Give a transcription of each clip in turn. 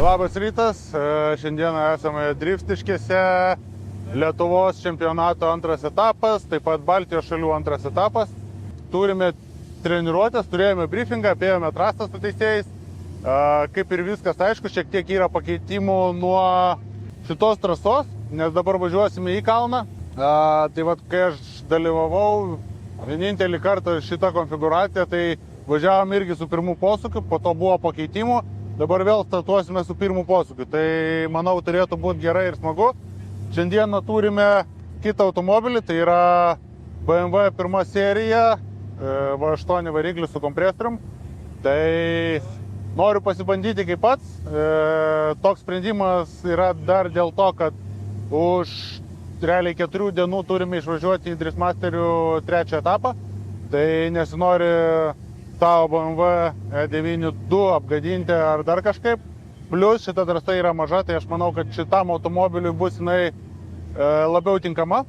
Labas rytas, šiandieną esame Driftiškėse, Lietuvos čempionato antras etapas, taip pat Baltijos šalių antras etapas. Turime treniruotės, turėjome briefingą, apėjome trasą su teisėjais. Kaip ir viskas aišku, šiek tiek yra pakeitimų nuo šitos trasos, nes dabar važiuosime į kalną. Tai vat, kai aš dalyvavau vienintelį kartą šitą konfiguraciją, tai važiavom irgi su pirmu posūkiu, po to buvo pakeitimų. Dabar vėl startuosime su pirmu posūkiu, tai manau turėtų būti gerai ir smagu. Šiandieną turime kitą automobilį, tai yra BMW pirma serija, V8 variklis su kompresorium. Tai noriu pasibandyti kaip pats. Toks sprendimas yra dar dėl to, kad už realiai 4 dienų turime išvažiuoti į Driftmasterių 3 etapą. Tai nesinori tavo BMW E92 apgadinti ar dar kažkaip. Plius šita trasa yra maža, tai aš manau, kad šitam automobiliui bus jinai labiau tinkama.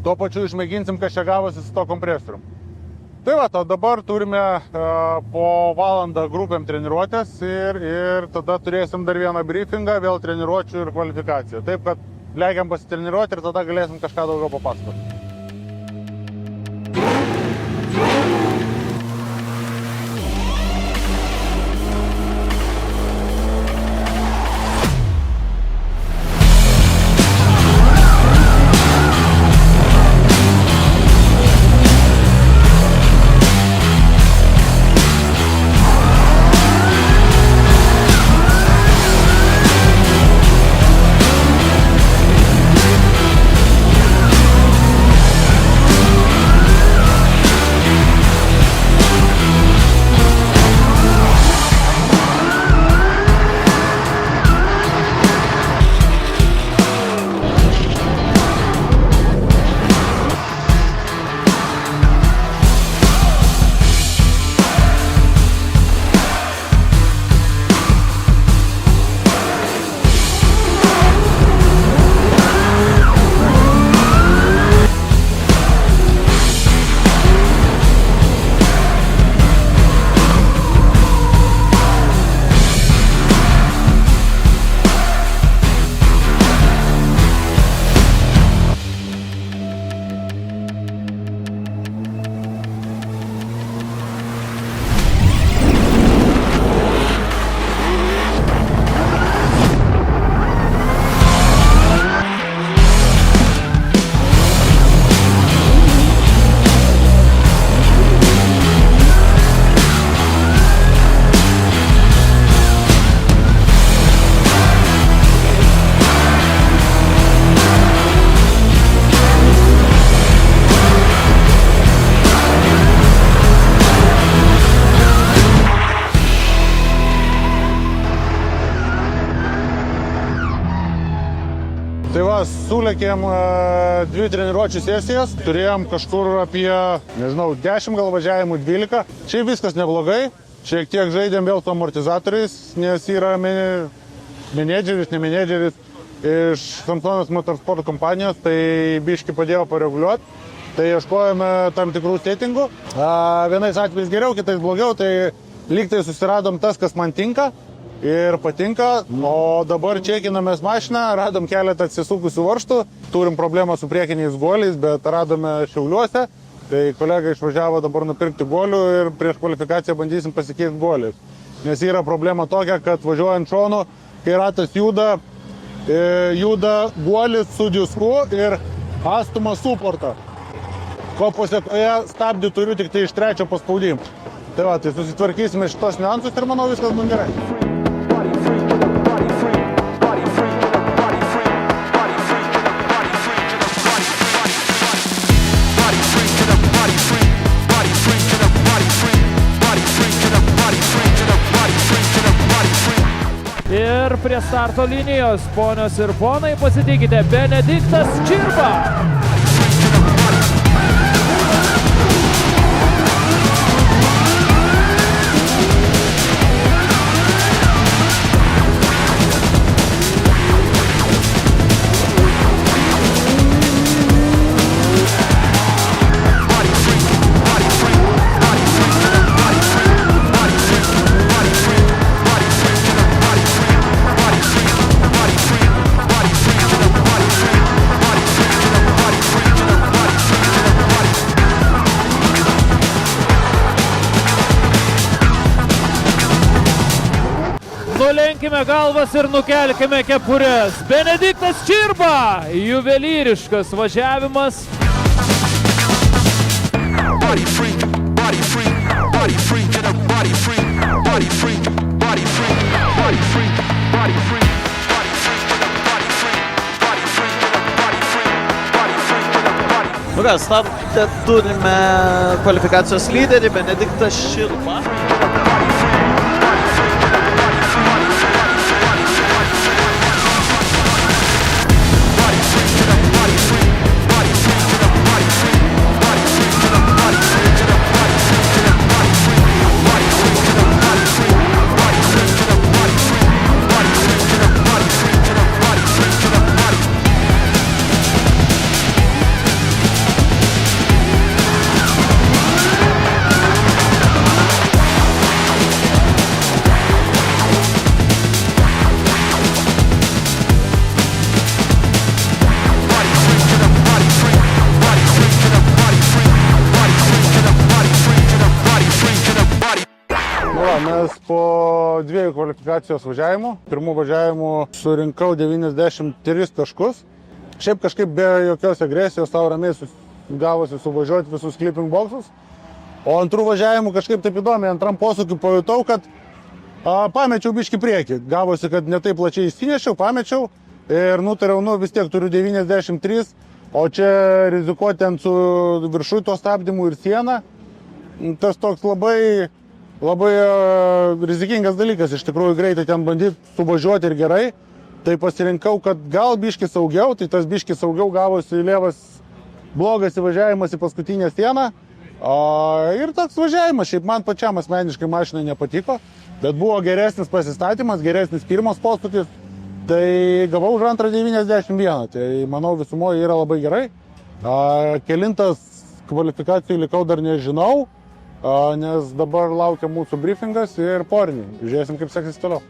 Tuo pačiu išmėginsim, kas čia gavosi su to kompresorium. Tai va, dabar turime po valandą grupėm treniruotės ir tada turėsim dar vieną briefingą, vėl treniruočių ir kvalifikaciją. Taip, kad legiam pasitreniruoti ir tada galėsim kažką daugiau papasakoti. Tai va, sulėkėm 2 treniruočių sesijas, turėjom kažkur apie, 10 gal važiavimų, 12. Čia viskas neblogai, šiek tiek žaidėm vėl su amortizatoriais, nes yra menedžeris, ne menedžeris iš Samsonas Motorsport kompanijos, tai biškį padėjo pareguliuoti. Tai ieškojame tam tikrų settingų. Vienais atvejais geriau, kitais blogiau, tai lyg tai susiradom tas, kas man tinka. Ir patinka, o dabar čekinamės mašiną, radom keletą atsisukusių varžtų, turim problemą su priekiniais guoliais, bet radome Šiauliuose, tai kolega išvažiavo dabar nupirkti guolių ir prieš kvalifikaciją bandysim pasikeisti guoliais. Nes yra problema tokia, kad važiuojant šonu, kai ratas juda guolis su disku ir astuma suporta. Ko pasiekoje stabdį turiu tik tai iš 3 paspaudimo. Tai va, tai susitvarkysime šitos niuansus ir manau viskas bus gerai. Ir prie starto linijos, ponios ir ponai, pasitikite, Benediktas Čirba. Pakelkime galvas ir nukelkime kepures. Benediktas Čirba. Juvelyriškas važiavimas. Body free, body free, body free, get up, body free, body free, body free, body free, body free, body free, get up, body free, body free, get up, body free, body free, get up, body. Nu ką, starte turime kvalifikacijos lyderį Benediktas Čirba. Mes po dviejų kvalifikacijos važiavimų, pirmų važiavimų surinkau 93 taškus. Šiaip kažkaip be jokios agresijos savo ramiai gavosi suvažiuoti visus clipping boxus. O antrų važiavimų kažkaip taip įdomiai, antram posūkiu pajutau, kad pamečiau biškį priekį. Gavosi, kad ne taip plačiai įsinešiau, pamečiau ir nutariau, vis tiek turiu 93, o čia rizikuoti ant su viršui to stabdymų ir sieną. Tas toks labai rizikingas dalykas, iš tikrųjų greitai ten bandyti suvažiuoti ir gerai, tai pasirinkau, kad gal biškį saugiau, tai tas biškį saugiau gavosi lėvas blogas įvažiavimas į paskutinę sieną ir toks važiavimas, šiaip man pačiam asmeniškai mašinai nepatiko, bet buvo geresnis pasistatymas, geresnis pirmas posūkis, tai gavau už antrą 91, tai manau visumoje yra labai gerai. Kelintas kvalifikacijų likau dar nežinau, nes dabar laukia mūsų briefingas ir poriniai. Žiūrėsim, kaip seksis toliau.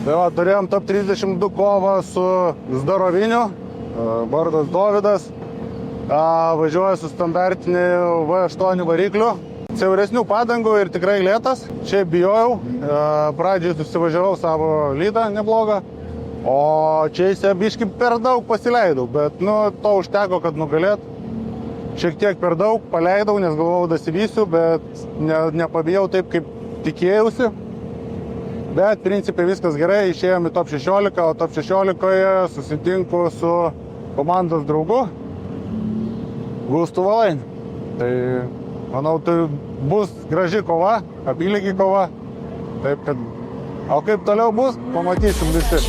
Tai va, turėjom top 32 kovą su Zdaroviniu, vardas Dovydas. Važiuoja su standartiniu V8 varikliu. Siauresnių padangų ir tikrai lėtas. Čia bijojau, pradžiai susivažiavau savo lydą neblogą, o čia įsia biškį per daug pasileidau, bet to užteko, kad nugalėt. Šiek tiek per daug paleidau, nes galvojau dasivysiu, bet nepabijau taip, kaip tikėjausi. Bet principai viskas gerai, išėjom į top 16, o top 16 susitinku su komandos draugu Gustu Valainiu. Tai manau, tai bus graži kova, apylygi kova. Taip kad, o kaip toliau bus, pamatysim visi.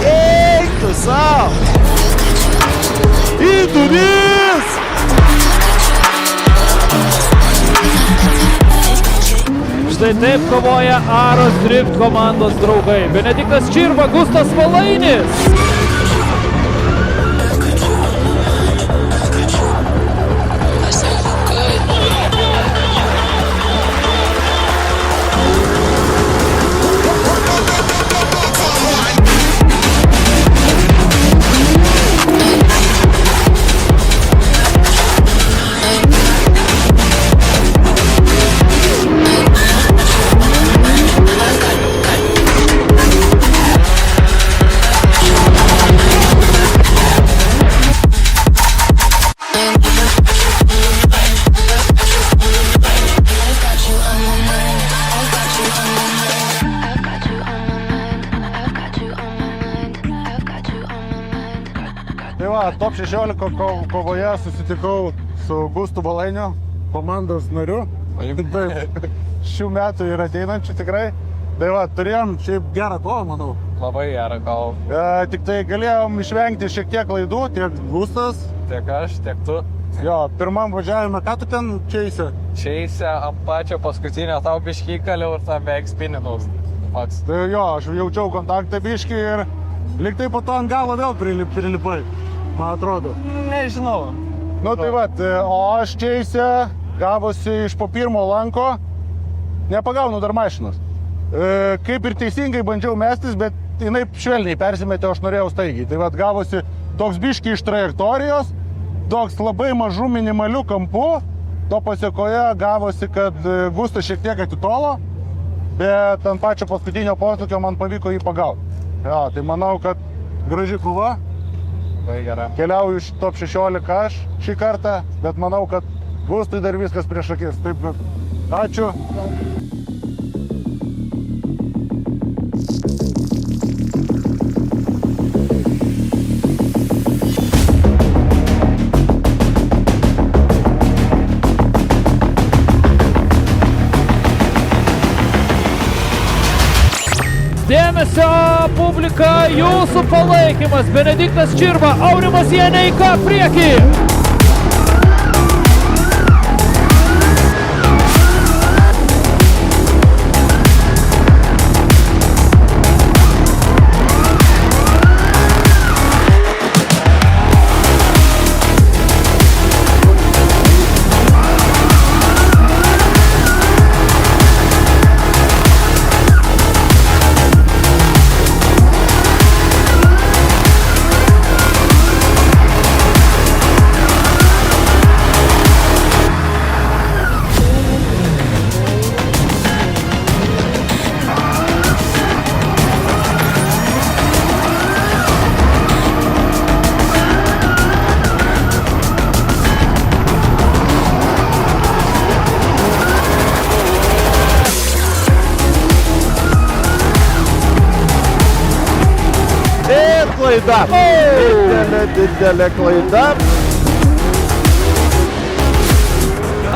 Eita, sal! E Duriz! Štai taip kovoja Aros Drift komandos draugai. Benediktas Čirba, Gustas Valainis. Tai va, top 16 kovoje susitikau su Gustu Valainiu, komandos nariu. Taip, šių metų ir ateinančių tikrai. Tai va, turėjom šiaip gerą kovą, manau. Labai gerą kovą. Tik tai galėjom išvengti šiek tiek klaidų, tiek Gustas. Tiek aš, tiek tu. Jo, pirmam važiavime, ką tu ten čeisi? Čeise ant pačio paskutinio tau biškį įkaliau ir tam beveik spininaus. Pats. Tai jo, aš jaučiau kontaktą biškį ir lyg tai po to ant galo vėl prilipai, man atrodo. Nežinau. Nu tai va, o aš čeise gavosi iš po pirmo lanko, nepagaunu dar mašinos. Kaip ir teisingai bandžiau mestis, bet jinai švelniai persimetė, aš norėjau staigiai. Tai va, gavosi toks biškį iš trajektorijos, toks labai mažų minimalių kampų, to pasiekoje gavosi, kad Gustas šiek tiek atitolo, bet ant pačio paskutinio posūkio man pavyko jį pagauti. Ja, tai manau, kad graži kova. Labai gera. Keliauju iš top 16 aš šį kartą, bet manau, kad Gustui dar viskas prieš akis. Taip, kad ačiū. Dėmesio publika, jūsų palaikymas. Benediktas Čirba, Aurimas Janeika priekį. Klaida. Didelė klaida.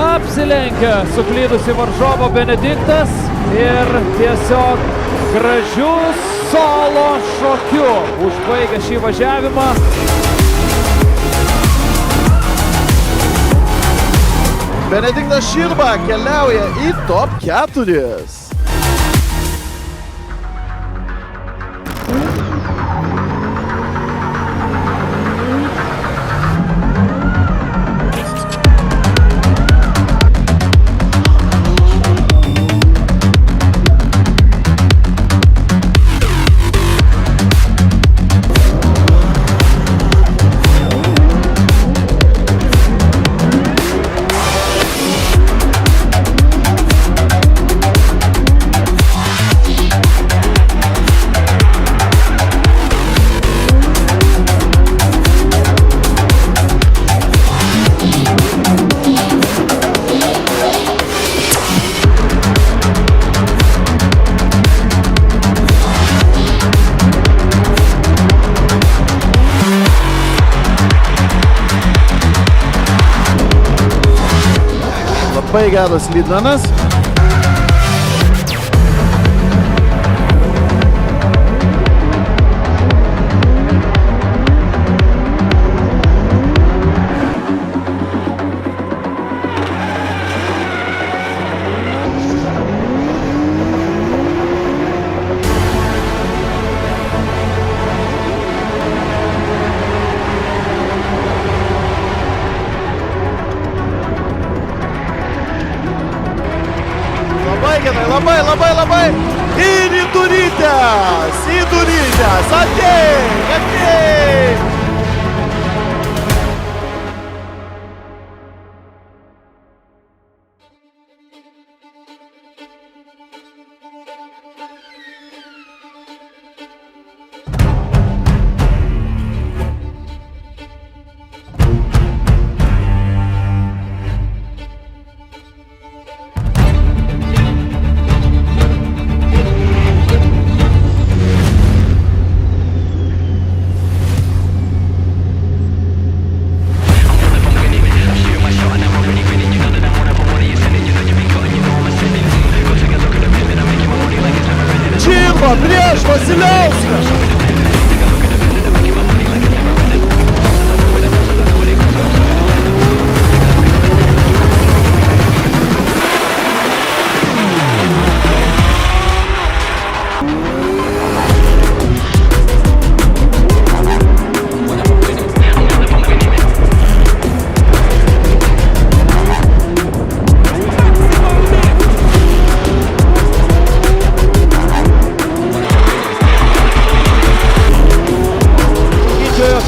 Apsilenkia suklydusi varžovo Benediktas ir tiesiog gražiu solo šokiu užbaigia šį važiavimą. Benediktas Čirba keliauja į top 4. labai geras lydmenas. Labai. Ir į Durytės. Atei. Prieš Vasiliauską.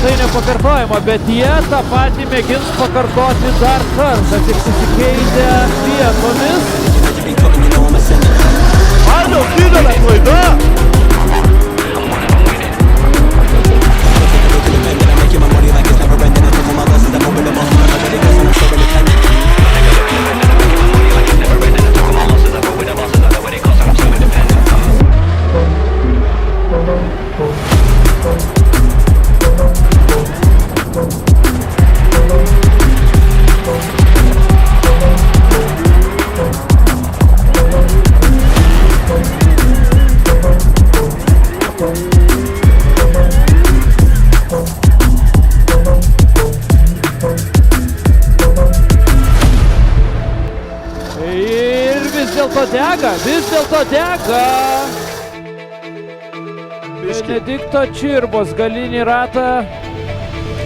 Tai nepakartojama, bet jie tą patį mėgins pakartoti dar kartą, tik susikeitę vietomis. Mano, didelė klaida! Vis dėlto dega. Benedikto Čirbos galinį ratą.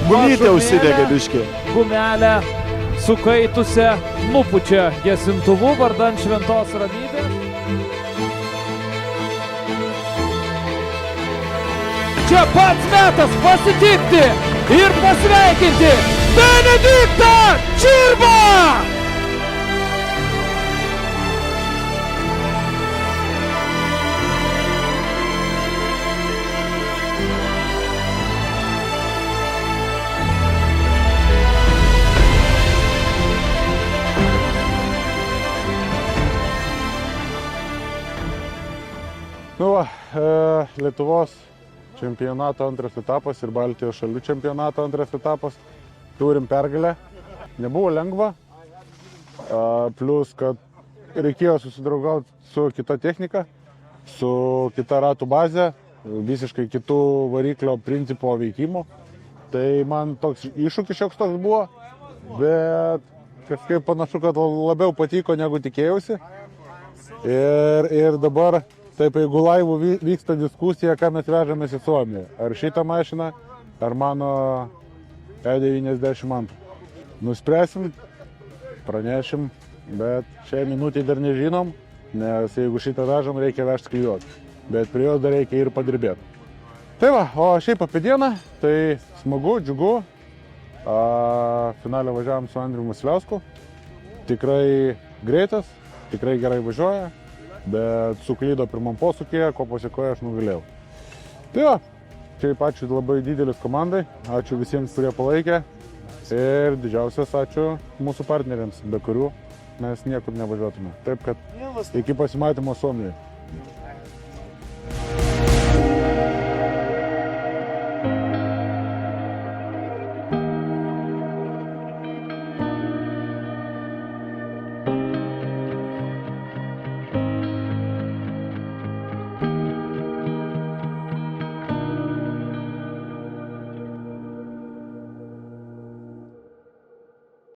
Gulytė užsidegė biškį. Gumelę sukaitusią nupučia gesintuvu vardan šventos ramybės. Čia pats metas pasitikti ir pasveikinti Benediktą Čirbą! Lietuvos čempionato antras etapas ir Baltijos šalių čempionato antras etapas. Turim pergalę. Nebuvo lengva. Plius, kad reikėjo susidraugauti su kita technika, su kita ratų bazė, visiškai kitų variklio principo veikimo. Tai man toks iššūkis šioks toks buvo, bet kažkaip panašu, kad labiau patiko negu tikėjausi. Ir dabar taip, jeigu laivų vyksta diskusija, ką mes vežamės į Suomiją. Ar šitą mašiną, ar mano E92. Nuspręsim, pranešim, bet šiai minutį dar nežinom, nes jeigu šitą vežam, reikia vežti klijuoti. Bet prie jos dar reikia ir padirbėti. Tai va, o šiaip apie dieną, tai smagu, džiugu. Finale važiavom su Andriu Vasiliausku. Tikrai greitas, tikrai gerai važiuoja. Bet suklydo pirmam posūkyje, ko pasiekoje aš nugalėjau. Tai va, šiaip ačiū labai didelis komandai, ačiū visiems, kurie palaikė ir didžiausias ačiū mūsų partneriams, be kurių mes niekur nevažiuotume. Taip kad iki pasimatymo Suomijoje.